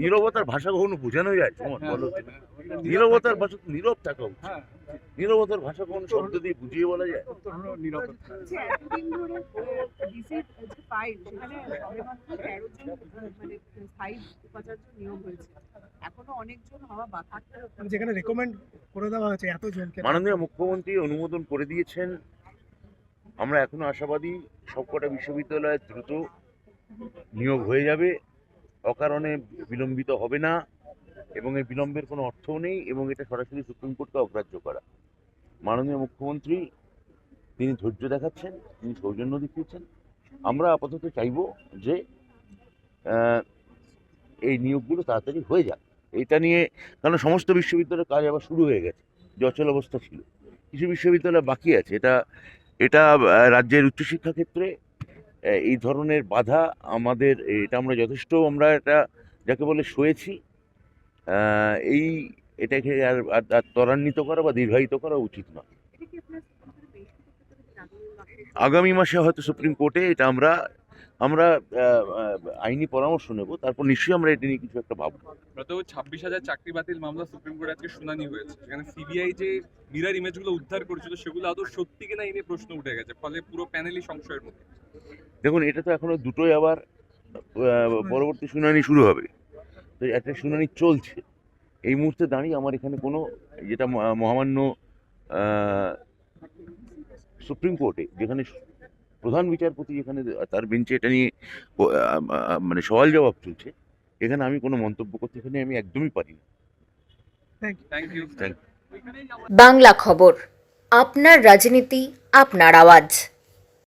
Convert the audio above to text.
নীরবতার ভাষা কখনো বোঝানো যায় তোমার বলো? নীরবতার ভাষা তো নীরব থাকা উচিত। নীরবতার ভাষা কখনো শব্দ দিয়ে বুঝিয়ে বলা যায়? যে এতদিন ধরে ডিসির যে ফাইল সেখানে সবেমাত্র 13 জন মানে স্থায়ী উপাচার্য নিয়োগ হয়েছে, এখনো অনেকজন হওয়া বাকি। যেখানে রেকমেন্ড করে দেওয়া হয়েছে এত জনকে, মাননীয় মুখ্যমন্ত্রী অনুমোদন করে দিয়েছেন। আমরা এখনো আশাবাদী সবকটা বিশ্ববিদ্যালয়ে দ্রুত নিয়োগ হয়ে যাবে, অকারণে বিলম্বিত হবে না, এবং এই বিলম্বের কোনো অর্থও নেই, এবং এটা সরাসরি সুপ্রিম কোর্টকে অগ্রাহ্য করা। মাননীয় মুখ্যমন্ত্রী তিনি ধৈর্য দেখাচ্ছেন, তিনি সৌজন্য দেখিয়েছেন। আমরা আপাতত চাইব যে এই নিয়োগগুলো তাড়াতাড়ি হয়ে যাক এটা নিয়ে, কারণ সমস্ত বিশ্ববিদ্যালয়ের কাজ আবার শুরু হয়ে গেছে, যে অচল অবস্থা ছিল। কিছু বিশ্ববিদ্যালয় বাকি আছে। এটা রাজ্যের উচ্চশিক্ষা ক্ষেত্রে এই ধরনের বাধা আমাদের, এটা আমরা যথেষ্ট, আমরা এটা যাকে বলে সয়েছি। এটাকে আর ত্বরান্বিত করা বা দীর্ঘায়িত করা উচিত নয়। আগামী মাসে হয়তো সুপ্রিম কোর্টে এটা আমরা আইনি পরামর্শ নেব, তারপর নিশ্চয়ই আমরা এটা নিয়ে কিছু একটা ভাববো। 26,000 চাকরি বাতিল মামলা সুপ্রিম কোর্টে আজকে শুনানি হয়েছে, সেখানে সিবিআই যে মিরর ইমেজগুলো উদ্ধার করেছিল সেগুলো আদৌ সত্যি কিনা এই নিয়ে প্রশ্ন উঠে গেছে, ফলে পুরো প্যানেলই সংশয়ের মধ্যে। দেখুন, এটা তো এখনো দুটোই আবার পরবর্তী শুনানি শুরু হবে, তো একটা শুনানি চলছে। এই মুহূর্তে দাঁড়িয়ে আমার এখানে কোনো, যেটা মহামান্য সুপ্রিম কোর্টে যেখানে প্রধান বিচারপতি যেখানে তার বেঞ্চে এটা নিয়ে মানে সওয়াল জবাব চলছে, এখানে আমি কোনো মন্তব্য করতে এখানে আমি একদমই পারি না। Thank you. বাংলা খবর, আপনার রাজনীতি, আপনার আওয়াজ।